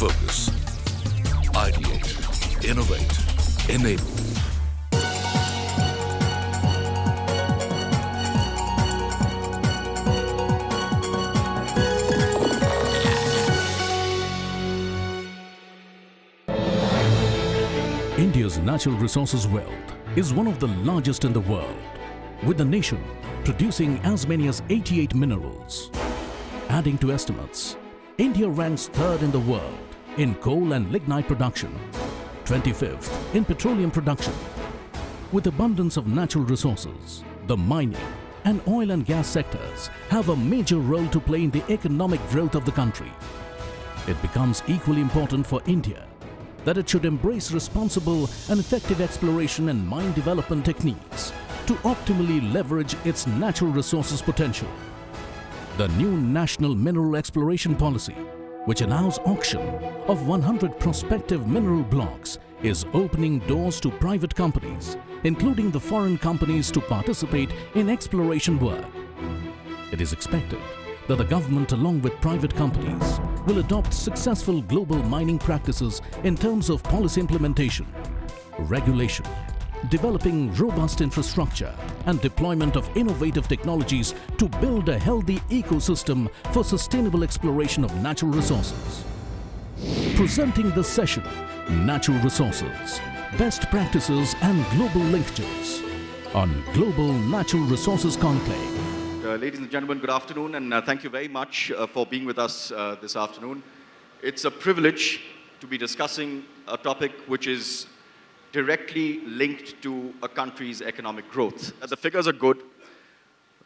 Focus. Ideate. Innovate. Enable. India's natural resources wealth is one of the largest in the world, with the nation producing as many as 88 minerals. Adding to estimates, India ranks third in the world in coal and lignite production, 25th in petroleum production. With abundance of natural resources, the mining and oil and gas sectors have a major role to play in the economic growth of the country. It becomes equally important for India that it should embrace responsible and effective exploration and mine development techniques to optimally leverage its natural resources potential. The new National Mineral Exploration Policy, which allows auction of 100 prospective mineral blocks, is opening doors to private companies, including the foreign companies, to participate in exploration work. It is expected that the government, along with private companies, will adopt successful global mining practices in terms of policy implementation, regulation, developing robust infrastructure, and deployment of innovative technologies to build a healthy ecosystem for sustainable exploration of natural resources. Presenting this session, Natural Resources, Best Practices and Global Linkages on Global Natural Resources Conclave. Ladies and gentlemen, good afternoon, and thank you very much for being with us this afternoon. It's a privilege to be discussing a topic which is directly linked to a country's economic growth. The figures are good,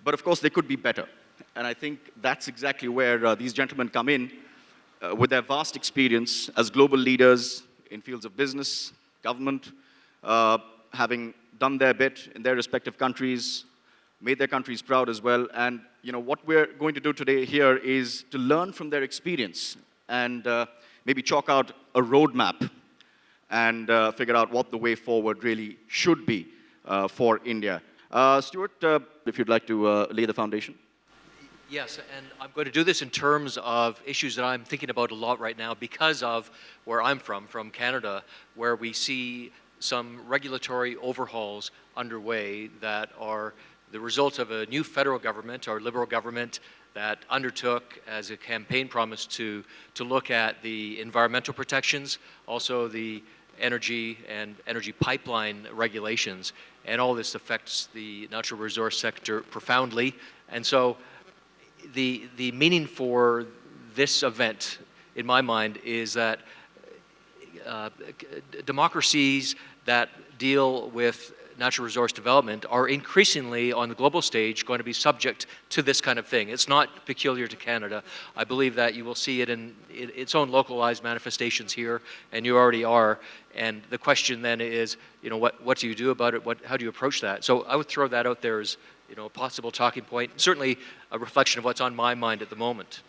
but of course they could be better. And I think that's exactly where these gentlemen come in with their vast experience as global leaders in fields of business, government, having done their bit in their respective countries, made their countries proud as well. And what we're going to do today here is to learn from their experience and maybe chalk out a roadmap and figure out what the way forward really should be for India. Stewart, if you'd like to lay the foundation. Yes, and I'm going to do this in terms of issues that I'm thinking about a lot right now because of where I'm from Canada, where we see some regulatory overhauls underway that are the result of a new federal government, our Liberal government, that undertook as a campaign promise to look at the environmental protections, also the energy and energy pipeline regulations, and all this affects the natural resource sector profoundly. And so the meaning for this event, in my mind, is that democracies that deal with natural resource development are increasingly on the global stage going to be subject to this kind of thing. It's not peculiar to Canada. I believe that you will see it in its own localized manifestations here, and you already are. And the question then is, what do you do about it? How do you approach that? So I would throw that out there as a possible talking point, certainly a reflection of what's on my mind at the moment.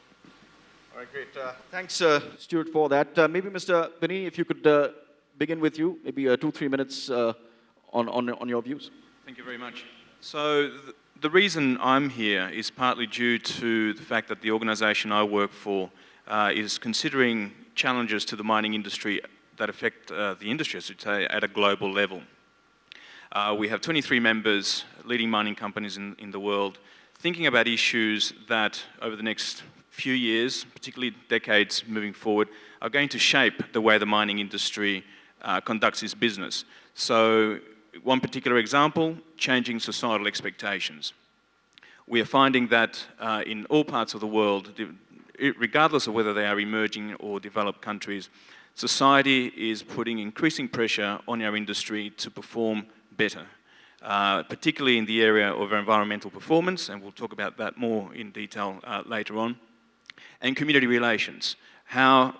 All right, great. Thanks, Stewart, for that. Maybe Mr. Pennini, if you could begin with you, maybe 2-3 minutes on your views. Thank you very much. So the reason I'm here is partly due to the fact that the organisation I work for is considering challenges to the mining industry that affect the industry, I should say, at a global level. We have 23 members, leading mining companies in the world, thinking about issues that over the next few years, particularly decades moving forward, are going to shape the way the mining industry conducts its business. So one particular example, changing societal expectations. We are finding that in all parts of the world, regardless of whether they are emerging or developed countries, society is putting increasing pressure on our industry to perform better, particularly in the area of environmental performance, and we'll talk about that more in detail later on, and community relations. How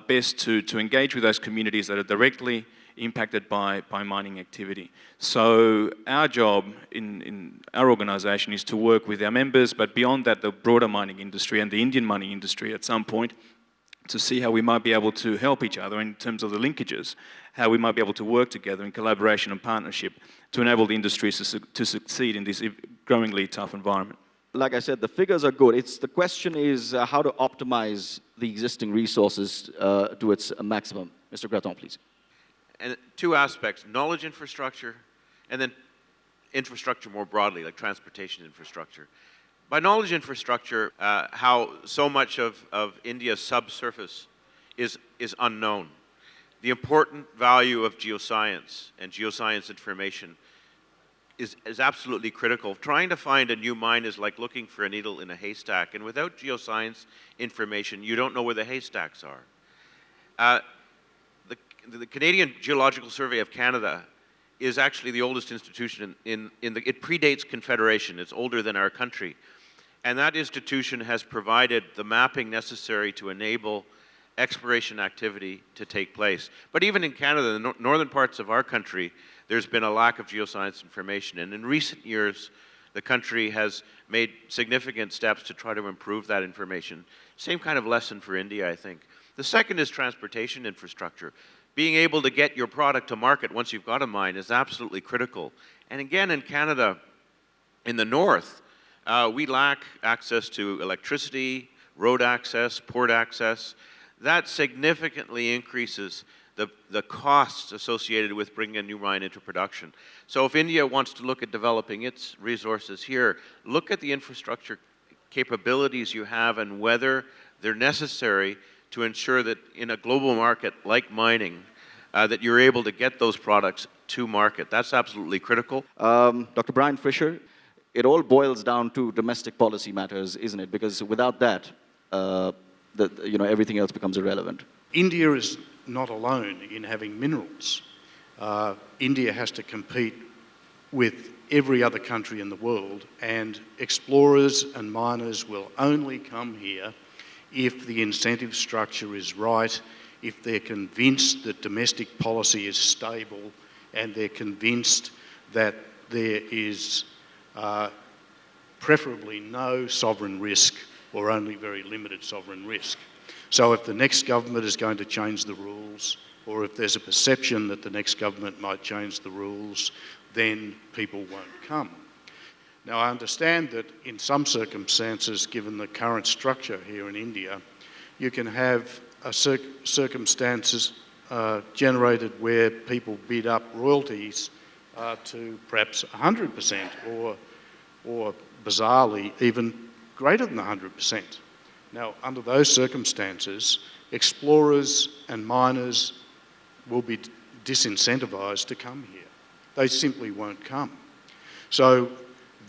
best to engage with those communities that are directly impacted by mining activity. So our job in our organisation is to work with our members, but beyond that, the broader mining industry and the Indian mining industry at some point, to see how we might be able to help each other in terms of the linkages, how we might be able to work together in collaboration and partnership to enable the industries to succeed in this growingly tough environment. like I said, the figures are good. The question is how to optimize the existing resources to its maximum. Mr. Gratton, please. And two aspects, knowledge infrastructure, and then infrastructure more broadly, like transportation infrastructure. By knowledge infrastructure, how so much of India's subsurface is unknown. The important value of geoscience and geoscience information is absolutely critical. Trying to find a new mine is like looking for a needle in a haystack, and without geoscience information, you don't know where the haystacks are. The Canadian Geological Survey of Canada is actually the oldest institution it predates Confederation. It's older than our country. And that institution has provided the mapping necessary to enable exploration activity to take place. But even in Canada, the northern parts of our country, there's been a lack of geoscience information. And in recent years, the country has made significant steps to try to improve that information. Same kind of lesson for India, I think. The second is transportation infrastructure. Being able to get your product to market once you've got a mine is absolutely critical. And again, in Canada, in the north, we lack access to electricity, road access, port access. That significantly increases the costs associated with bringing a new mine into production. So if India wants to look at developing its resources here, look at the infrastructure capabilities you have and whether they're necessary to ensure that in a global market like mining, that you're able to get those products to market. That's absolutely critical. Dr. Brian Fisher, it all boils down to domestic policy matters, isn't it? Because without that, everything else becomes irrelevant. India is not alone in having minerals. India has to compete with every other country in the world, and explorers and miners will only come here if the incentive structure is right, if they're convinced that domestic policy is stable, and they're convinced that there is preferably no sovereign risk or only very limited sovereign risk. So if the next government is going to change the rules, or if there's a perception that the next government might change the rules, then people won't come. Now, I understand that in some circumstances, given the current structure here in India, you can have circumstances generated where people bid up royalties to perhaps 100% or bizarrely even greater than 100%. Now, under those circumstances, explorers and miners will be disincentivised to come here. They simply won't come. So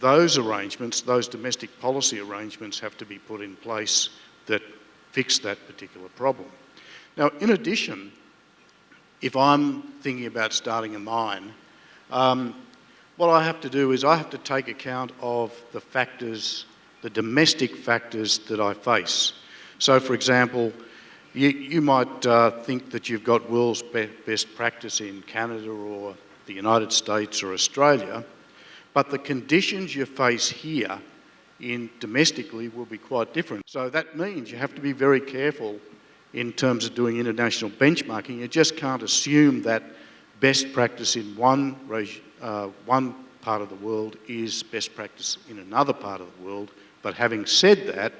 those arrangements, those domestic policy arrangements have to be put in place that fix that particular problem. Now, in addition, if I'm thinking about starting a mine, what I have to do is I have to take account of the factors, the domestic factors that I face. So, for example, you might think that you've got world's best practice in Canada or the United States or Australia, but the conditions you face here domestically will be quite different. So that means you have to be very careful in terms of doing international benchmarking. You just can't assume that best practice in one part of the world is best practice in another part of the world. But having said that,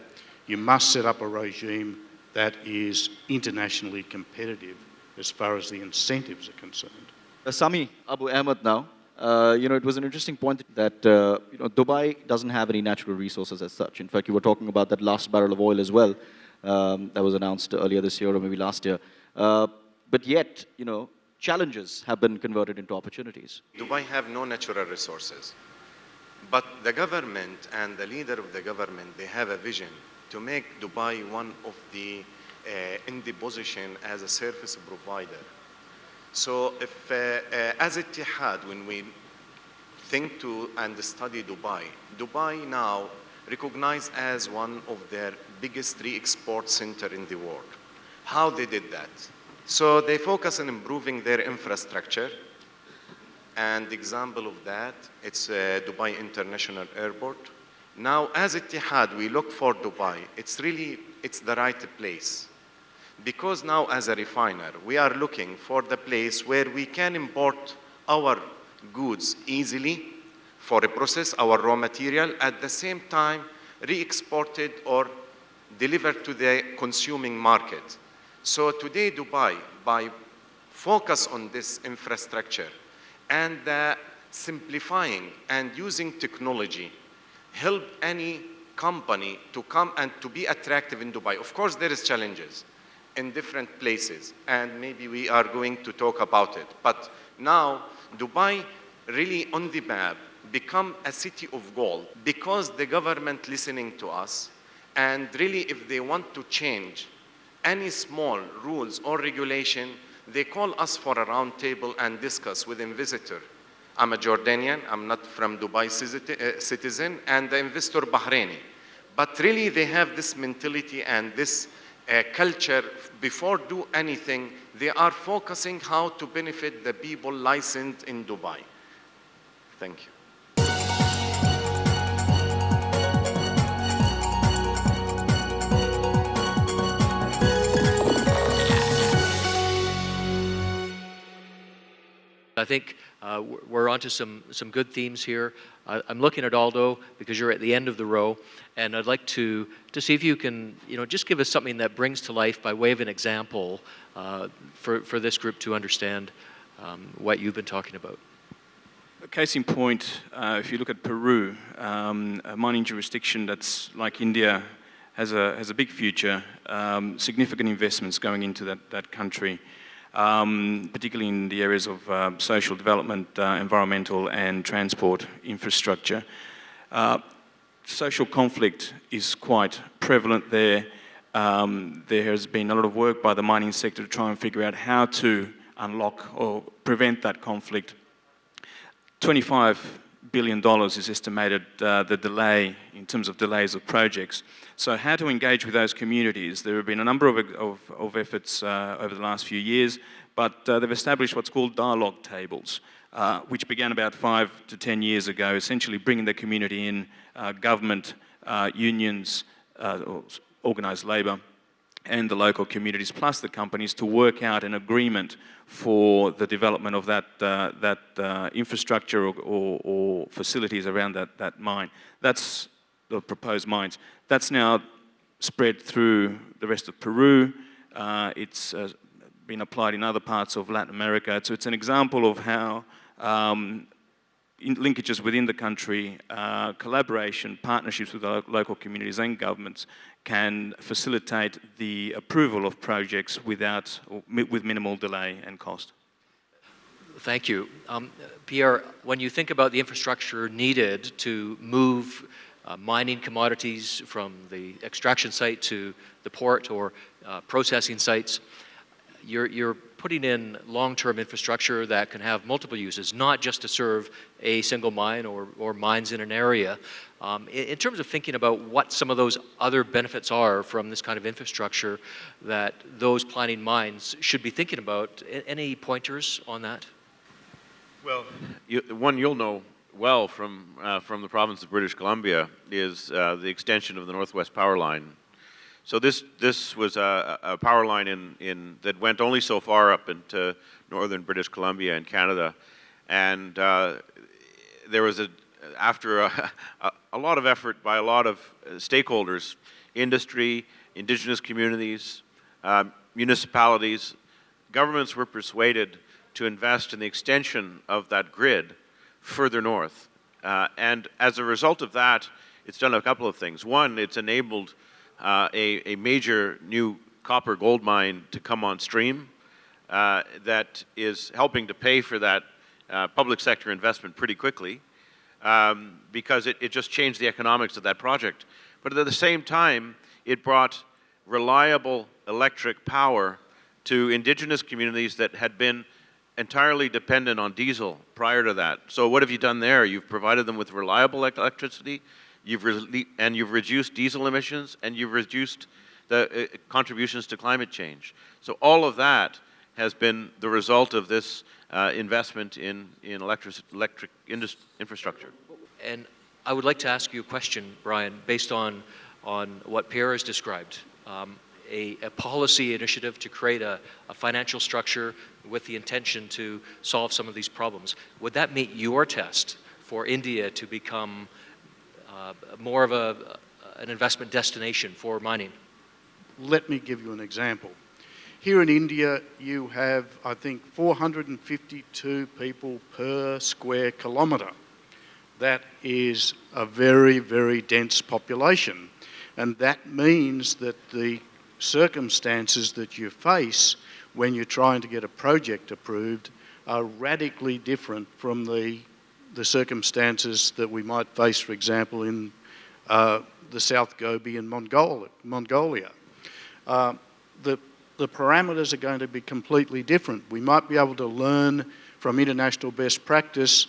you must set up a regime that is internationally competitive as far as the incentives are concerned. Sami Abu Ahmad now. It was an interesting point that Dubai doesn't have any natural resources as such. In fact, you were talking about that last barrel of oil as well that was announced earlier this year or maybe last year. But yet, challenges have been converted into opportunities. Dubai have no natural resources, but the government and the leader of the government, they have a vision to make Dubai one of the in the position as a service provider. So if, as Etihad, when we think to and study Dubai now recognized as one of their biggest re-export center in the world. How they did that? So they focus on improving their infrastructure, and the example of that, it's Dubai International Airport. Now, as Etihad, we look for Dubai. It's the right place. Because now as a refiner, we are looking for the place where we can import our goods easily for a process, our raw material. At the same time, re-exported or delivered to the consuming market. So today Dubai, by focus on this infrastructure and simplifying and using technology, help any company to come and to be attractive in Dubai. Of course, there is challenges in different places, and maybe we are going to talk about it. But now, Dubai really on the map become a city of gold because the government listening to us, and really if they want to change any small rules or regulation, they call us for a round table and discuss with investor. I'm a Jordanian, I'm not from Dubai citizen, and the investor Bahraini. But really they have this mentality and this culture. Before do anything, they are focusing how to benefit the people licensed in Dubai. Thank you. I think we're onto some good themes here. I'm looking at Aldo because you're at the end of the row, and I'd like to see if you can, just give us something that brings to life by way of an example for this group to understand what you've been talking about. A case in point, if you look at Peru, a mining jurisdiction that's like India has a big future, significant investments going into that country. Particularly in the areas of social development, environmental and transport infrastructure. Social conflict is quite prevalent there. There has been a lot of work by the mining sector to try and figure out how to unlock or prevent that conflict. $25 billion is estimated the delay in terms of delays of projects. So how to engage with those communities? There have been a number of efforts over the last few years, but they've established what's called dialogue tables, which began about 5 to 10 years ago, essentially bringing the community in, government, unions, organised labour, and the local communities, plus the companies, to work out an agreement for the development of that infrastructure or facilities around that mine. That's the proposed mines. That's now spread through the rest of Peru. It's been applied in other parts of Latin America. So it's an example of how linkages within the country, collaboration, partnerships with the local communities and governments can facilitate the approval of projects with minimal delay and cost. Thank you. Pierre, when you think about the infrastructure needed to move mining commodities from the extraction site to the port or processing sites, you're putting in long-term infrastructure that can have multiple uses, not just to serve a single mine or mines in an area. In terms of thinking about what some of those other benefits are from this kind of infrastructure that those planning mines should be thinking about, any pointers on that? Well, one you'll know well from the province of British Columbia is the extension of the Northwest Power Line. So this was a power line that went only so far up into northern British Columbia in Canada, and there was after a lot of effort by a lot of stakeholders, industry, indigenous communities, municipalities, governments were persuaded to invest in the extension of that grid further north. And as a result of that, it's done a couple of things. One, it's enabled a major new copper gold mine to come on stream that is helping to pay for that public sector investment pretty quickly because it just changed the economics of that project. But at the same time, it brought reliable electric power to indigenous communities that had been entirely dependent on diesel prior to that. So what have you done there? You've provided them with reliable electricity, you've reduced diesel emissions, and you've reduced the contributions to climate change. So all of that has been the result of this investment in electric infrastructure. And I would like to ask you a question, Brian, based on what Pierre has described. A policy initiative to create a financial structure with the intention to solve some of these problems. Would that meet your test for India to become more of an investment destination for mining? Let me give you an example. Here in India, you have, I think, 452 people per square kilometre. That is a very, very dense population. And that means that the circumstances that you face when you're trying to get a project approved are radically different from the circumstances that we might face, for example, in the South Gobi in Mongolia. The parameters are going to be completely different. We might be able to learn from international best practice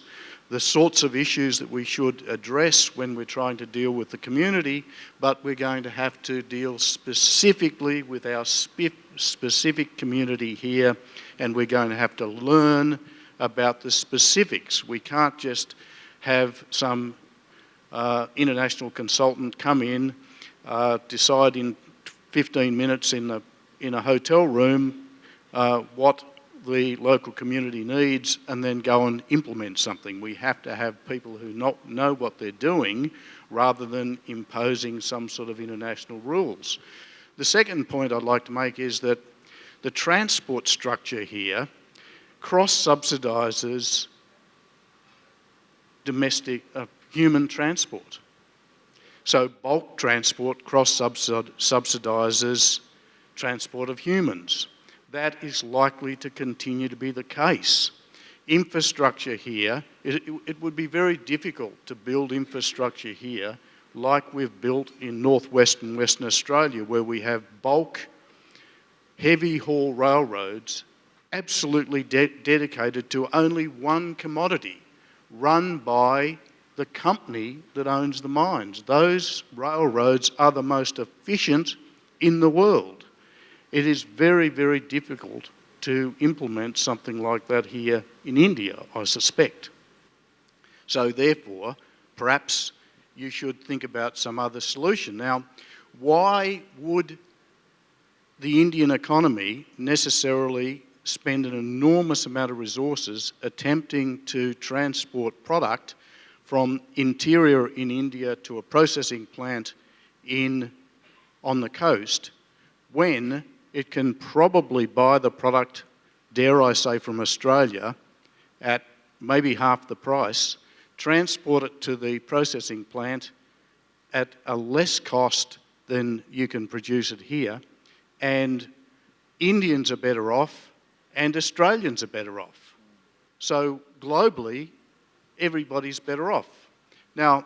the sorts of issues that we should address when we're trying to deal with the community, but we're going to have to deal specifically with our specific community here, and we're going to have to learn about the specifics. We can't just have some international consultant come in, decide in 15 minutes in a hotel room what the local community needs, and then go and implement something. We have to have people who know what they're doing rather than imposing some sort of international rules. The second point I'd like to make is that the transport structure here cross-subsidises domestic human transport. So bulk transport cross-subsidises transport of humans. That is likely to continue to be the case. Infrastructure here, it would be very difficult to build infrastructure here like we've built in northwest and Western Australia, where we have bulk, heavy haul railroads absolutely dedicated to only one commodity, run by the company that owns the mines. Those railroads are the most efficient in the world. It is very, very difficult to implement something like that here in India, I suspect. So therefore, perhaps you should think about some other solution. Now, why would the Indian economy necessarily spend an enormous amount of resources attempting to transport product from interior in India to a processing plant on the coast when it can probably buy the product, dare I say, from Australia at maybe half the price, transport it to the processing plant at a less cost than you can produce it here, and Indians are better off and Australians are better off. So globally, everybody's better off. Now,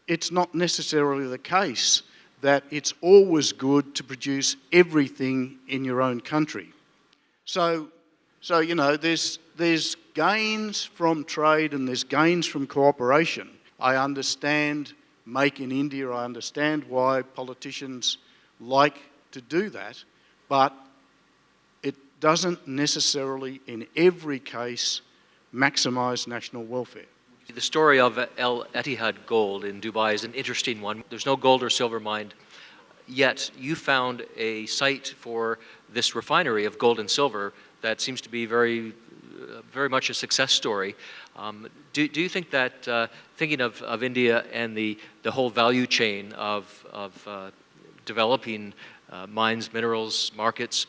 it's not necessarily the case that it's always good to produce everything in your own country. So you know, there's gains from trade and there's gains from cooperation. I understand Make in India, I understand why politicians like to do that, but it doesn't necessarily, in every case, maximise national welfare. The story of Etihad Gold in Dubai is an interesting one. There's no gold or silver mined, yet you found a site for this refinery of gold and silver that seems to be very much a success story. Do you think that thinking of India and the whole value chain of developing mines, minerals, markets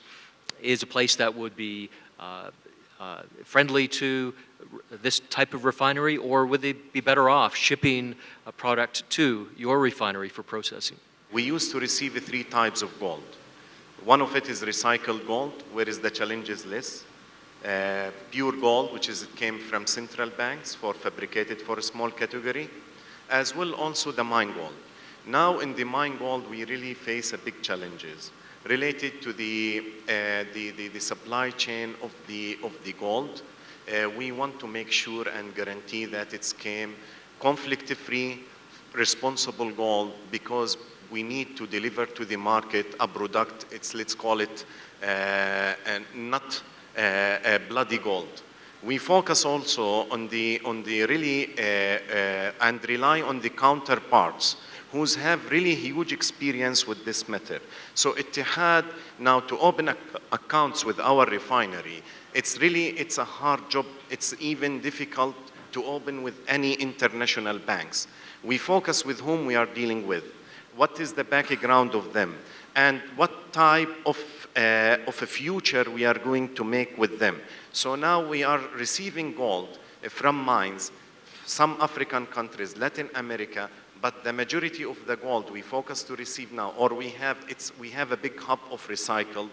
is a place that would be friendly to this type of refinery, or would they be better off shipping a product to your refinery for processing? We used to receive 3 types of gold. One of it is recycled gold, whereas the challenge is less. Pure gold, which came from central banks fabricated for a small category, as well also the mine gold. Now in the mine gold, we really face a big challenges related to the supply chain of the gold. We want to make sure and guarantee that it came conflict-free, responsible gold, because we need to deliver to the market a product, let's call it not bloody gold. We focus also on the really and rely on the counterparts who have really huge experience with this matter. So Etihad, now to open accounts with our refinery, it's a hard job. It's even difficult to open with any international banks. We focus with whom we are dealing with. what is the background of them, and what type of a future we are going to make with them. So now we are receiving gold from mines, some African countries, Latin America, but the majority of the gold we focus to receive now, or we have a big hub of recycled,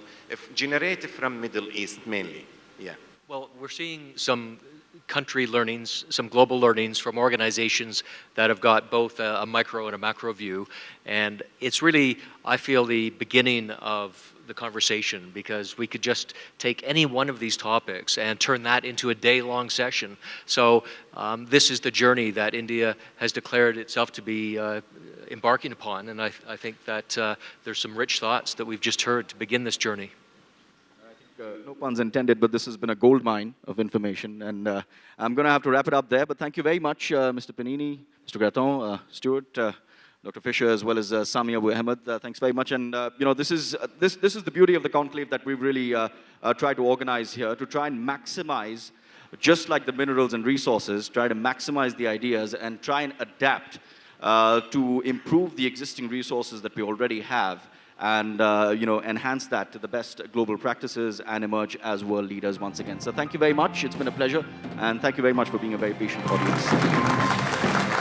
generated from Middle East mainly. Yeah. Well, we're seeing some country learnings, some global learnings from organizations that have got both a micro and a macro view. And it's really, I feel, the beginning of the conversation, because we could just take any one of these topics and turn that into a day-long session. So this is the journey that India has declared itself to be embarking upon. And I think that there's some rich thoughts that we've just heard to begin this journey. No puns intended, but this has been a gold mine of information, and I'm going to have to wrap it up there. But thank you very much, Mr. Pennini, Mr. Gratton, Stewart, Dr. Fisher, as well as Sami Abu Ahmad. Thanks very much. And you know, this is the beauty of the conclave that we've really tried to organize here, to try and maximize, just like the minerals and resources, try to maximize the ideas and try and adapt to improve the existing resources that we already have, and you know, enhance that to the best global practices and emerge as world leaders once again. So thank you very much. It's been a pleasure, and thank you very much for being a very patient audience.